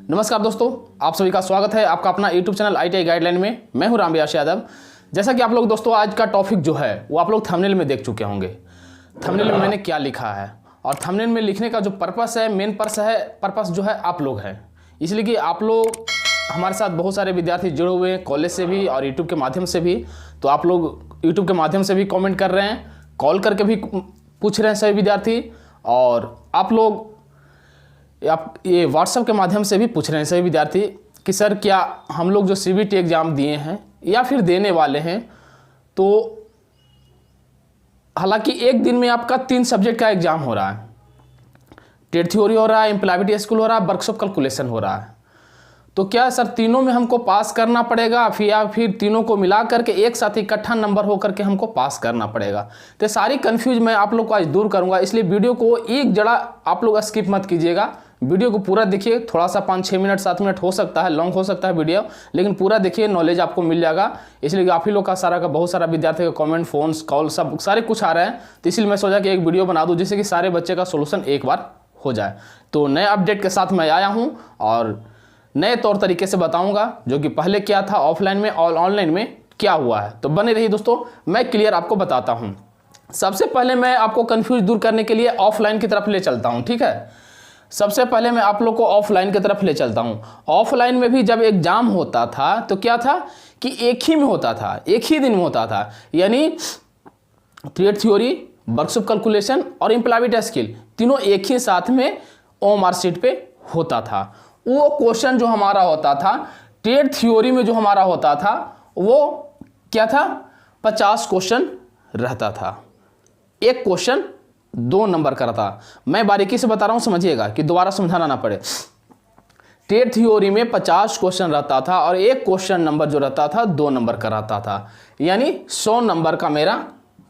नमस्कार दोस्तों, आप सभी का स्वागत है आपका अपना यूट्यूब चैनल ITI गाइडलाइन में। मैं हूं रामविलास यादव। जैसा कि आप लोग दोस्तों आज का टॉपिक जो है वो आप लोग थंबनेल में देख चुके होंगे। थंबनेल में मैंने क्या लिखा है और थंबनेल में लिखने का जो पर्पस है, मेन पर्पस जो है आप लोग है। इसलिए कि आप लोग हमारे साथ बहुत सारे विद्यार्थी जुड़े हुए हैं, कॉलेज से भी और यूट्यूब के माध्यम से भी। तो आप लोग यूट्यूब के माध्यम से भी कॉमेंट कर रहे हैं, कॉल करके भी पूछ रहे हैं सभी विद्यार्थी, और आप लोग ये व्हाट्सएप के माध्यम से भी पूछ रहे हैं सभी विद्यार्थी कि सर क्या हम लोग जो CBT एग्ज़ाम दिए हैं या फिर देने वाले हैं, तो हालांकि एक दिन में आपका 3 सब्जेक्ट का एग्ज़ाम हो रहा है। ट्रेड थ्योरी हो रहा है, एम्प्लॉयबिलिटी स्किल हो रहा है, वर्कशॉप कैलकुलेशन हो रहा है। तो क्या सर तीनों में हमको पास करना पड़ेगा या फिर तीनों को मिला करके एक साथ इकट्ठा नंबर हो करके हमको पास करना पड़ेगा? तो सारी कंफ्यूज मैं आप लोग को आज दूर करूंगा। इसलिए वीडियो को एक जड़ा आप लोग स्किप मत कीजिएगा, वीडियो को पूरा देखिए। थोड़ा सा 5-6 मिनट 7 मिनट हो सकता है, लॉन्ग हो सकता है वीडियो, लेकिन पूरा देखिए, नॉलेज आपको मिल जाएगा। इसलिए आप ही लोग का बहुत सारा विद्यार्थी का कमेंट, फोन्स, कॉल सब सारे कुछ आ रहे हैं। तो इसलिए मैं सोचा कि एक वीडियो बना दूं जिससे कि सारे बच्चे का सोल्यूशन एक बार हो जाए। तो नए अपडेट के साथ मैं आया हूँ और नए तौर तरीके से बताऊंगा जो कि पहले क्या था ऑफलाइन में और ऑनलाइन में क्या हुआ है। तो बने रहिए दोस्तों, मैं क्लियर आपको बताता हूं। सबसे पहले मैं आपको कंफ्यूज दूर करने के लिए ऑफलाइन की तरफ ले चलता हूं, ठीक है। सबसे पहले मैं आप लोग को ऑफलाइन की तरफ ले चलता हूं। ऑफलाइन में भी जब एग्जाम होता था तो क्या था कि एक ही में होता था, एक ही दिन में होता था। यानी ट्रेड थ्योरी, वर्कशॉप कैलकुलेशन और एम्प्लॉयबिलिटी स्किल तीनों एक ही साथ में OMR शीट पे होता था। वो क्वेश्चन जो हमारा होता था ट्रेड थ्योरी में, जो हमारा होता था वो क्या था, 50 क्वेश्चन रहता था। एक क्वेश्चन 2 नंबर का रहता। मैं बारीकी से बता रहा हूं, समझिएगा कि दोबारा समझाना ना पड़े। ट्रेड थ्योरी में 50 क्वेश्चन रहता था और एक क्वेश्चन नंबर जो रहता था 2 नंबर का रहता था, यानी 100 नंबर का मेरा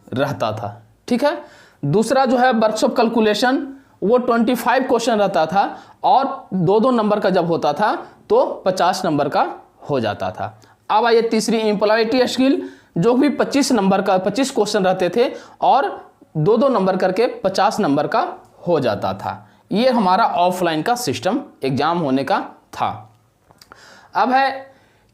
रहता था, ठीक है। दूसरा जो है वर्कशॉप कैलकुलेशन, वो 25 क्वेश्चन रहता था और 2-2 नंबर का जब होता था तो 50 नंबर का हो जाता था। अब आइए तीसरी एम्प्लॉयबिलिटी स्किल, जो भी 25 नंबर का 25 क्वेश्चन रहते थे और 2-2 नंबर करके 50 नंबर का हो जाता था। ये हमारा ऑफलाइन का सिस्टम एग्जाम होने का था। अब है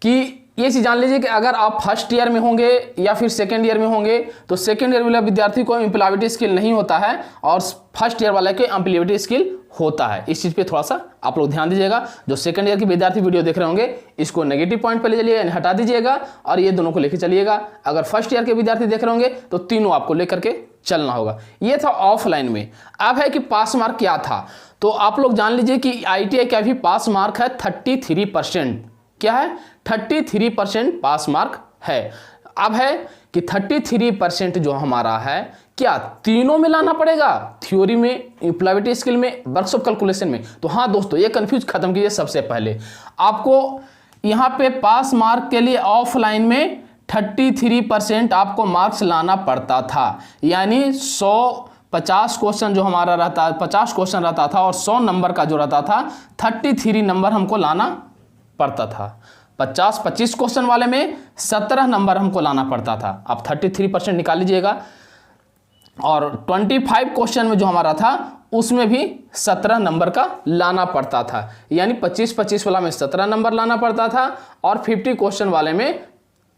कि ये चीज़ जान लीजिए कि अगर आप फर्स्ट ईयर में होंगे या फिर सेकेंड ईयर में होंगे तो सेकेंड ईयर वाला विद्यार्थी को एम्प्लॉयबिलिटी स्किल नहीं होता है और फर्स्ट ईयर वाले के एम्प्लॉयबिलिटी स्किल होता है। इस चीज़ पे थोड़ा सा आप लोग ध्यान दीजिएगा। जो सेकेंड ईयर के विद्यार्थी वीडियो देख रहे होंगे इसको नेगेटिव पॉइंट पे ले चलिएगा, यानी हटा दीजिएगा, और ये दोनों को लेकर चलिएगा। अगर फर्स्ट ईयर के विद्यार्थी देख रहे होंगे तो तीनों आपको लेकर के चलना होगा। ये था ऑफलाइन में। अब है कि पास मार्क क्या था, तो आप लोग जान लीजिए कि ITI का भी पास मार्क है 33%। क्या है? 33% पास मार्क है। अब है कि 33% जो हमारा है क्या तीनों में लाना पड़ेगा, थ्योरी में, एम्प्लॉयबिलिटी स्किल में, वर्कशॉप कैलकुलेशन में? तो हाँ दोस्तों, ये कंफ्यूज खत्म कीजिए। सबसे पहले आपको यहाँ पे पास मार्क के लिए ऑफलाइन में 33% आपको मार्क्स लाना पड़ता था। यानी 50 क्वेश्चन जो हमारा रहता, 50 क्वेश्चन रहता था और 100 नंबर का जो रहता था 33 नंबर हमको लाना पड़ता था। 25 क्वेश्चन वाले में 17 नंबर हमको लाना पड़ता था। आप 33% निकाल लीजिएगा। और 25 क्वेश्चन में जो हमारा था उसमें भी 17 नंबर का लाना पड़ता था। यानी 25 वाला में 17 नंबर लाना पड़ता था और 50 क्वेश्चन वाले में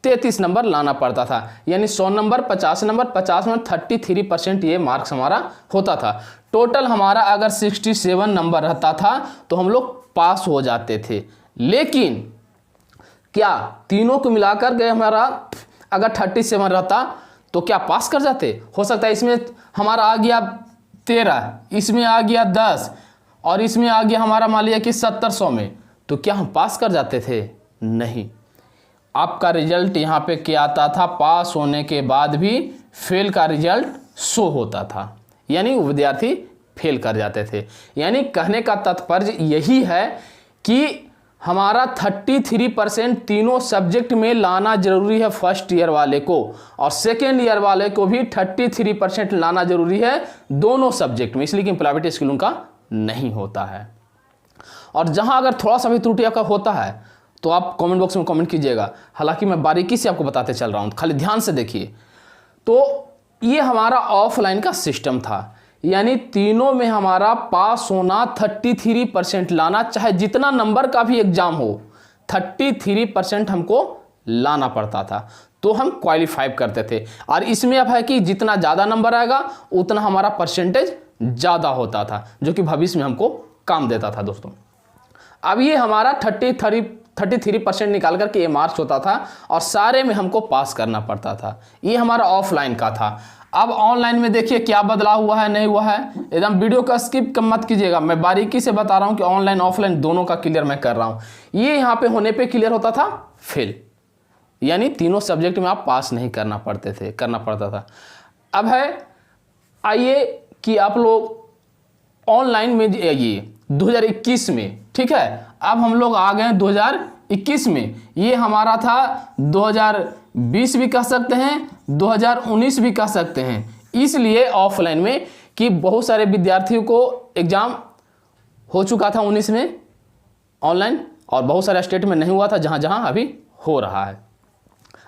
33 नंबर लाना पड़ता था। यानी 100 नंबर, 50 नंबर, 50 में 33% ये मार्क्स हमारा होता था। टोटल हमारा अगर 67 नंबर रहता था तो हम लोग पास हो जाते थे। लेकिन क्या तीनों को मिलाकर गए हमारा अगर 37 रहता तो क्या पास कर जाते? हो सकता है इसमें हमारा आ गया 13, इसमें आ गया 10 और इसमें आ गया हमारा मान लिया कि 70-100 में, तो क्या हम पास कर जाते थे? नहीं। आपका रिजल्ट यहाँ पे क्या आता था, पास होने के बाद भी फेल का रिजल्ट शो होता था, यानी विद्यार्थी फेल कर जाते थे। यानी कहने का तात्पर्य यही है कि हमारा 33% तीनों सब्जेक्ट में लाना जरूरी है फर्स्ट ईयर वाले को, और सेकेंड ईयर वाले को भी 33% लाना जरूरी है दोनों सब्जेक्ट में। इसलिए कि एम्प्लॉयबिलिटी स्किल उनका नहीं होता है। और जहां अगर थोड़ा सा भी त्रुटि आपका होता है तो आप कमेंट बॉक्स में कमेंट कीजिएगा। हालांकि मैं बारीकी से आपको बताते चल रहा हूं, खाली ध्यान से देखिए। तो ये हमारा ऑफलाइन का सिस्टम था। यानी तीनों में हमारा पास होना 33% लाना, चाहे जितना नंबर का भी एग्जाम हो 33% हमको लाना पड़ता था, तो हम क्वालिफाई करते थे। और इसमें अब है कि जितना ज़्यादा नंबर आएगा उतना हमारा परसेंटेज ज़्यादा होता था, जो कि भविष्य में हमको काम देता था दोस्तों। अब ये हमारा 33% निकाल करके ये मार्क्स होता था और सारे में हमको पास करना पड़ता था। ये हमारा ऑफलाइन का था। अब ऑनलाइन में देखिए क्या बदलाव हुआ है, नहीं हुआ है। एकदम वीडियो का स्किप मत कीजिएगा, मैं बारीकी से बता रहा हूँ कि ऑनलाइन ऑफलाइन दोनों का क्लियर मैं कर रहा हूँ। ये यहाँ पे होने पे क्लियर होता था फेल, यानी तीनों सब्जेक्ट में आप पास नहीं करना पड़ता था। अब है आइए कि आप लोग ऑनलाइन में ये 2021 में, ठीक है, अब हम लोग आ गए 2021 में। ये हमारा था 2020 भी कह सकते हैं, 2019 भी कह सकते हैं। इसलिए ऑफलाइन में कि बहुत सारे विद्यार्थियों को एग्जाम हो चुका था 19 में ऑनलाइन, और बहुत सारे स्टेट में नहीं हुआ था, जहाँ जहाँ अभी हो रहा है।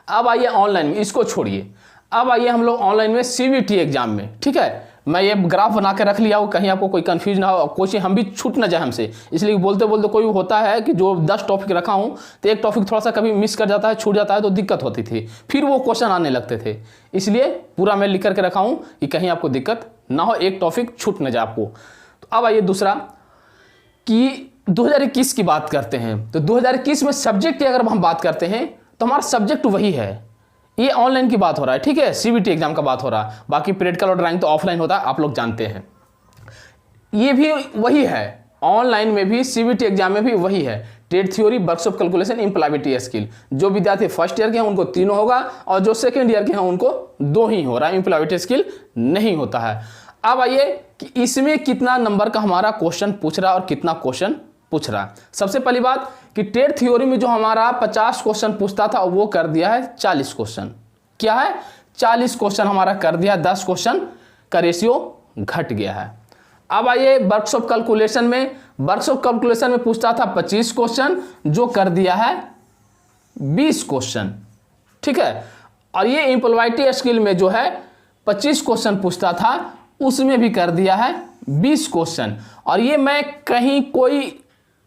अब आइए ऑनलाइन में, इसको छोड़िए, अब आइए हम लोग ऑनलाइन में CBT एग्जाम में, ठीक है। मैं ये ग्राफ बना के रख लिया हूँ, कहीं आपको कोई कंफ्यूज ना हो, कोई हम भी छूट ना जाए हमसे, इसलिए बोलते बोलते कोई होता है कि जो 10 टॉपिक रखा हूँ तो एक टॉपिक थोड़ा सा कभी मिस कर जाता है, छूट जाता है, तो दिक्कत होती थी, फिर वो क्वेश्चन आने लगते थे। इसलिए पूरा मैं लिख करके रखा हूँ कि कहीं आपको दिक्कत ना हो, एक टॉपिक छूट ना जाए आपको। तो अब आइए दूसरा कि 2021 की बात करते हैं। तो 2021 में सब्जेक्ट की अगर हम बात करते हैं तो हमारा सब्जेक्ट वही है। ये ऑनलाइन की बात हो रहा है, ठीक है, CBT एग्जाम का बात हो रहा है। बाकी प्रैक्टिकल और ड्राइंग तो ऑफलाइन होता है, आप लोग जानते हैं। ये भी वही है, ऑनलाइन में भी CBT एग्जाम में भी वही है। Trade theory, workshop calculation, employability skill. जो विद्यार्थी फर्स्ट ईयर के हैं उनको 3 होगा, और जो सेकेंड ईयर के हैं उनको 2 ही हो रहा है, इम्प्लॉयबिलिटी स्किल नहीं होता है। अब आइए कि इसमें कितना नंबर का हमारा क्वेश्चन पूछ रहा है और कितना क्वेश्चन पूछ रहा है। सबसे पहली बात कि ट्रेड थ्योरी में जो हमारा 50 क्वेश्चन पूछता था वो कर दिया है 40 क्वेश्चन। क्या है, 40 क्वेश्चन हमारा कर दिया, 10 क्वेश्चन का रेशियो घट गया है। अब आइए वर्कशॉप कैलकुलेशन में, वर्कशॉप कैलकुलेशन में पूछता था 25 क्वेश्चन, जो कर दिया है 20 क्वेश्चन, ठीक है। और ये इम्प्लॉयबिलिटी स्किल में जो है 25 क्वेश्चन पूछता था, उसमें भी कर दिया है 20 क्वेश्चन। और ये मैं कहीं कोई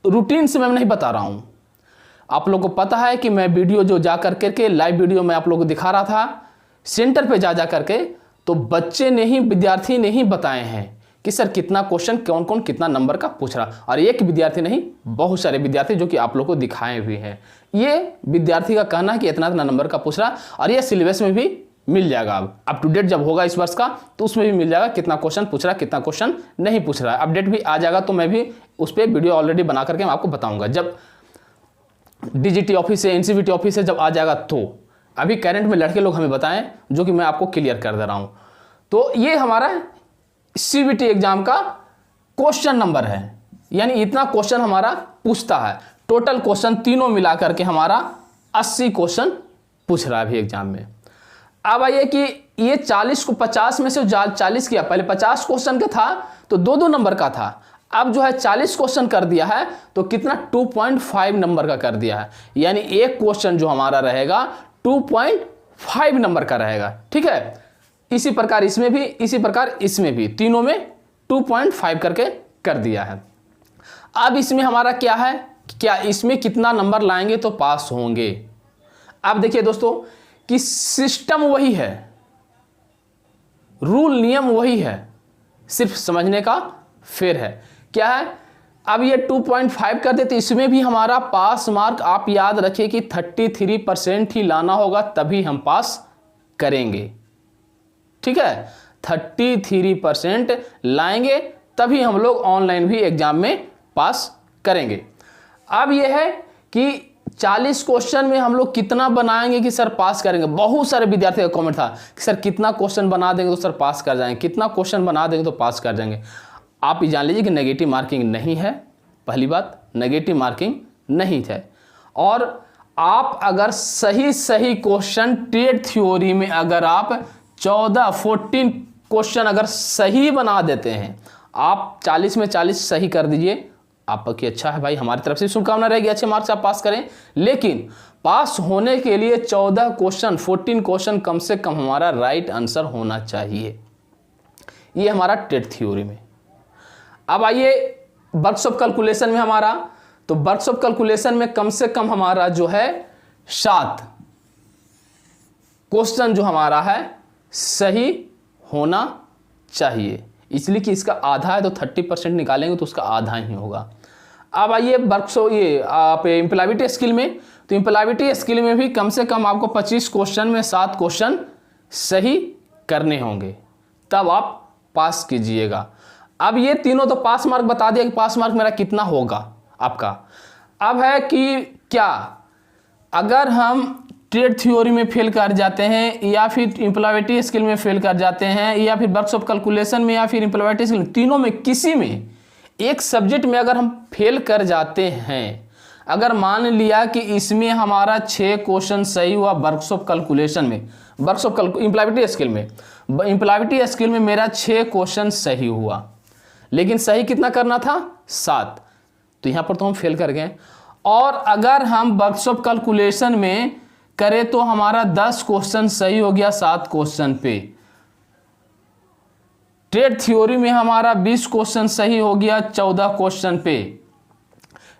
रूटीन से मैं नहीं बता रहा हूँ, आप लोगों को पता है कि मैं वीडियो जो जा कर के लाइव वीडियो में आप लोगों को दिखा रहा था सेंटर पे जा करके, तो बच्चे ने ही, विद्यार्थी ने ही बताए हैं कि सर कितना क्वेश्चन कौन कौन कितना नंबर का पूछ रहा। और एक विद्यार्थी नहीं, बहुत सारे विद्यार्थी जो कि आप लोग को दिखाए हुए हैं। ये विद्यार्थी का कहना है कि इतना इतना नंबर का पूछ रहा, और ये सिलेबस में भी मिल जाएगा। अब अप टू डेट जब होगा इस वर्ष का तो उसमें भी मिल जाएगा कितना क्वेश्चन पूछ रहा है, कितना क्वेश्चन नहीं पूछ रहा है। अपडेट भी आ जाएगा, तो मैं भी उस पर वीडियो ऑलरेडी बना करके मैं आपको बताऊंगा जब DGT ऑफिस से, NCVT ऑफिस से जब आ जाएगा। तो अभी करंट में लड़के लोग हमें बताएं, जो कि मैं आपको क्लियर कर दे रहा हूँ। तो ये हमारा CBT एग्जाम का क्वेश्चन नंबर है, यानी इतना क्वेश्चन हमारा पूछता है। टोटल क्वेश्चन तीनों मिला करके हमारा 80 क्वेश्चन पूछ रहा है अभी एग्जाम में। अब आइए कि ये 40 को 50 में से 40 किया, पहले 50 क्वेश्चन का था तो 2-2 नंबर का था, अब जो है 40 क्वेश्चन कर दिया है तो कितना 2.5 नंबर का कर दिया है, यानी एक क्वेश्चन जो हमारा रहेगा 2.5 नंबर का रहेगा, ठीक है। इसी प्रकार इसमें भी, इसी प्रकार इसमें भी, तीनों में 2.5 करके कर दिया है। अब इसमें हमारा क्या है, क्या इसमें कितना नंबर लाएंगे तो पास होंगे। अब देखिए दोस्तों कि सिस्टम वही है, रूल नियम वही है, सिर्फ समझने का फेर है। क्या है, अब ये 2.5 कर देते, इसमें भी हमारा पास मार्क आप याद रखिए कि 33% ही लाना होगा, तभी हम पास करेंगे, ठीक है। 33% लाएंगे तभी हम लोग ऑनलाइन भी एग्जाम में पास करेंगे। अब यह है कि 40 क्वेश्चन में हम लोग कितना बनाएंगे कि सर पास करेंगे। बहुत सारे विद्यार्थी का कमेंट था कि सर कितना क्वेश्चन बना देंगे तो सर पास कर जाएंगे, कितना क्वेश्चन बना देंगे तो पास कर जाएंगे। आप ये जान लीजिए कि नेगेटिव मार्किंग नहीं है, पहली बात नेगेटिव मार्किंग नहीं है। और आप अगर सही क्वेश्चन ट्रेड थ्योरी में अगर आप 14 क्वेश्चन अगर सही बना देते हैं, आप 40 में 40 सही कर दीजिए, आपकी अच्छा है भाई, हमारी तरफ से शुभकामना रहेगी, अच्छे मार्क्स आप पास करें। लेकिन पास होने के लिए 14 क्वेश्चन 14 क्वेश्चन कम से कम हमारा राइट आंसर होना चाहिए। ये हमारा टेट थ्योरी में। अब आइए वर्क्स ऑफ कैलकुलेशन में हमारा, तो वर्क्स ऑफ कैलकुलेशन में कम से कम हमारा जो है 7 क्वेश्चन जो हमारा है सही होना चाहिए, इसलिए कि इसका आधा है तो 30% निकालेंगे तो उसका आधा ही होगा। अब आइए वर्क्स ये आप एम्प्लॉयबिलिटी स्किल में, तो एम्प्लॉयबिलिटी स्किल में भी कम से कम आपको 25 क्वेश्चन में 7 क्वेश्चन सही करने होंगे, तब आप पास कीजिएगा। अब ये तीनों तो पास मार्क बता दिया कि पास मार्क मेरा कितना होगा आपका। अब है कि क्या अगर हम ट्रेड थ्योरी में फेल कर जाते हैं या फिर एम्प्लॉयबिलिटी स्किल में फेल कर जाते हैं या फिर वर्क्स ऑफ कैलकुलेशन में या फिर एम्प्लॉयबिलिटी स्किल, तीनों में किसी में एक सब्जेक्ट में अगर हम फेल कर जाते हैं, अगर मान लिया कि इसमें हमारा 6 क्वेश्चन सही हुआ वर्क्स ऑफ कैलकुलेशन में, वर्क्स ऑफ एम्प्लॉयबिलिटी स्किल में, एम्प्लॉयबिलिटी स्किल में मेरा 6 क्वेश्चन सही हुआ, लेकिन सही कितना करना था 7, तो यहाँ पर तो हम फेल कर गए। और अगर हम वर्क्स ऑफ कैलकुलेशन में करें तो हमारा 10 क्वेश्चन सही हो गया 7 क्वेश्चन पे, ट्रेड थ्योरी में हमारा 20 क्वेश्चन सही हो गया 14 क्वेश्चन पे,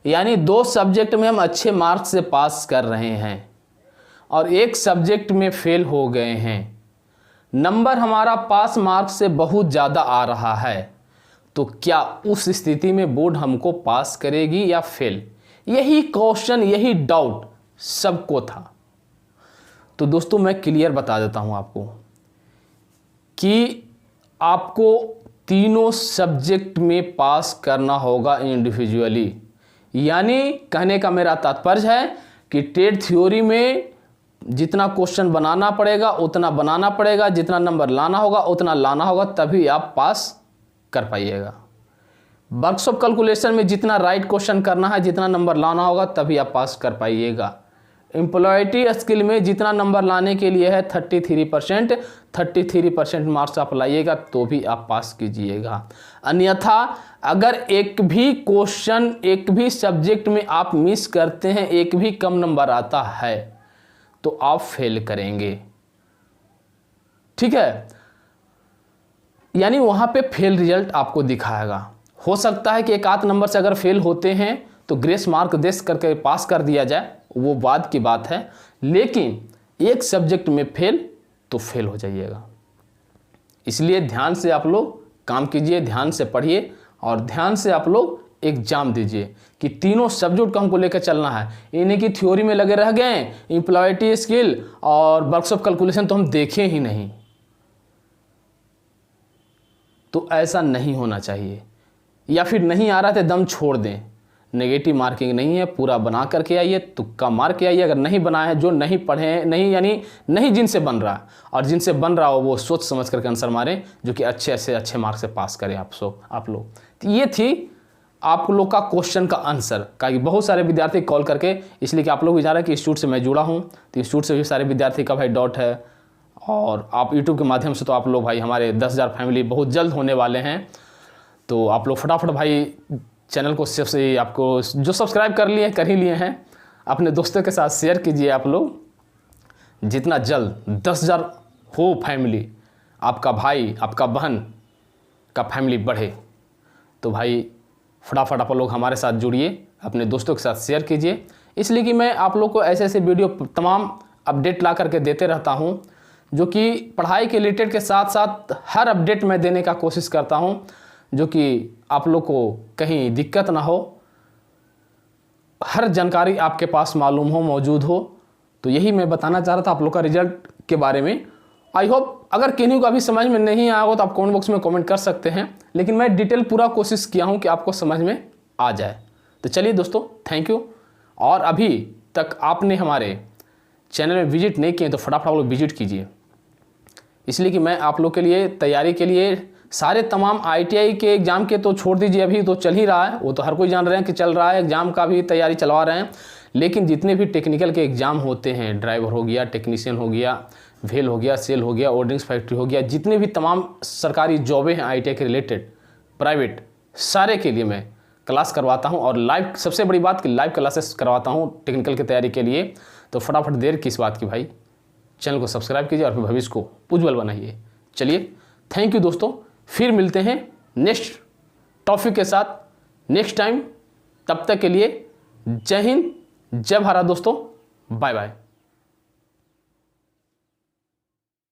यानी 2 सब्जेक्ट में हम अच्छे मार्क्स से पास कर रहे हैं और एक सब्जेक्ट में फेल हो गए हैं। नंबर हमारा पास मार्क्स से बहुत ज़्यादा आ रहा है, तो क्या उस स्थिति में बोर्ड हमको पास करेगी या फेल? यही क्वेश्चन, यही डाउट सबको था। तो दोस्तों मैं क्लियर बता देता हूं आपको कि आपको तीनों सब्जेक्ट में पास करना होगा इंडिविजुअली। यानी कहने का मेरा तात्पर्य है कि ट्रेड थ्योरी में जितना क्वेश्चन बनाना पड़ेगा उतना बनाना पड़ेगा, जितना नंबर लाना होगा उतना लाना होगा, तभी आप पास कर पाइएगा। वर्क्स ऑफ कैलकुलेशन में जितना राइट क्वेश्चन करना है, जितना नंबर लाना होगा, तभी आप पास कर पाइएगा। एम्प्लॉयबिलिटी स्किल में जितना नंबर लाने के लिए है 33% मार्क्स आप लाइएगा तो भी आप पास कीजिएगा। अन्यथा अगर एक भी क्वेश्चन, एक भी सब्जेक्ट में आप मिस करते हैं, एक भी कम नंबर आता है, तो आप फेल करेंगे। ठीक है, यानी वहां पे फेल रिजल्ट आपको दिखाएगा। हो सकता है कि एक आध नंबर से अगर फेल होते हैं तो ग्रेस मार्क दे करके पास कर दिया जाए, वो बाद की बात है, लेकिन एक सब्जेक्ट में फेल तो फेल हो जाइएगा। इसलिए ध्यान से आप लोग काम कीजिए, ध्यान से पढ़िए और ध्यान से आप लोग एग्जाम दीजिए कि तीनों सब्जेक्ट को हमको लेकर चलना है। इन्हीं की थ्योरी में लगे रह गए, एम्प्लॉयबिलिटी स्किल और वर्क्स ऑफ कैलकुलेशन तो हम देखें ही नहीं, तो ऐसा नहीं होना चाहिए। या फिर नहीं आ रहा तो दम छोड़ दें, नेगेटिव मार्किंग नहीं है, पूरा बना करके आइए, तुक्का मार के आइए। अगर नहीं बनाए हैं, जो नहीं पढ़े हैं, नहीं यानी नहीं जिनसे बन रहा है, और जिनसे बन रहा हो वो सोच समझ करके आंसर मारें, जो कि अच्छे से अच्छे मार्क से पास करें आप लोग। तो ये थी आप लोग का क्वेश्चन का आंसर का। बहुत सारे विद्यार्थी कॉल करके, इसलिए कि आप लोग भी जा रहे हैं कि इंस्टीट्यूट से मैं जुड़ा हूँ, तो इंस्टीट्यूट से भी सारे विद्यार्थी का भाई डाउट है, और आप यूट्यूब के माध्यम से तो आप लोग भाई हमारे 10,000 फैमिली बहुत जल्द होने वाले हैं। तो आप लोग फटाफट भाई चैनल को सबसे, आपको जो सब्सक्राइब कर ही लिए हैं, अपने दोस्तों के साथ शेयर कीजिए। आप लोग जितना जल्द 10,000 हो फैमिली, आपका भाई आपका बहन का फैमिली बढ़े, तो भाई फटाफट आप लोग हमारे साथ जुड़िए, अपने दोस्तों के साथ शेयर कीजिए। इसलिए कि मैं आप लोग को ऐसे ऐसे वीडियो तमाम अपडेट ला करके देते रहता हूँ, जो कि पढ़ाई के रिलेटेड के साथ साथ हर अपडेट मैं देने का कोशिश करता हूँ, जो कि आप लोग को कहीं दिक्कत ना हो, हर जानकारी आपके पास मालूम हो, मौजूद हो। तो यही मैं बताना चाह रहा था आप लोग का रिजल्ट के बारे में। आई होप अगर किन्हीं को अभी समझ में नहीं आया हो तो आप कमेंट बॉक्स में कमेंट कर सकते हैं, लेकिन मैं डिटेल पूरा कोशिश किया हूं कि आपको समझ में आ जाए। तो चलिए दोस्तों, थैंक यू। और अभी तक आपने हमारे चैनल में विजिट नहीं किए तो फटाफट आप लोग विजिट कीजिए, इसलिए कि मैं आप लोग के लिए तैयारी के लिए सारे तमाम ITI के एग्ज़ाम के तो छोड़ दीजिए, अभी तो चल ही रहा है, वो तो हर कोई जान रहे हैं कि चल रहा है, एग्ज़ाम का भी तैयारी चलवा रहे हैं। लेकिन जितने भी टेक्निकल के एग्ज़ाम होते हैं, ड्राइवर हो गया, टेक्नीशियन हो गया, वेल हो गया, सेल हो गया, ऑर्डिनेंस फैक्ट्री हो गया, जितने भी तमाम सरकारी जॉबें हैं ITI के रिलेटेड, प्राइवेट, सारे के लिए मैं क्लास करवाता हूँ। और लाइव, सबसे बड़ी बात कि लाइव क्लासेस करवाता हूँ टेक्निकल की तैयारी के लिए। तो फटाफट देर किस बात की भाई, चैनल को सब्सक्राइब कीजिए और अपने भविष्य को उज्ज्वल बनाइए। चलिए, थैंक यू दोस्तों, फिर मिलते हैं नेक्स्ट टॉपिक के साथ नेक्स्ट टाइम। तब तक के लिए जय हिंद, जय भारत दोस्तों, बाय बाय।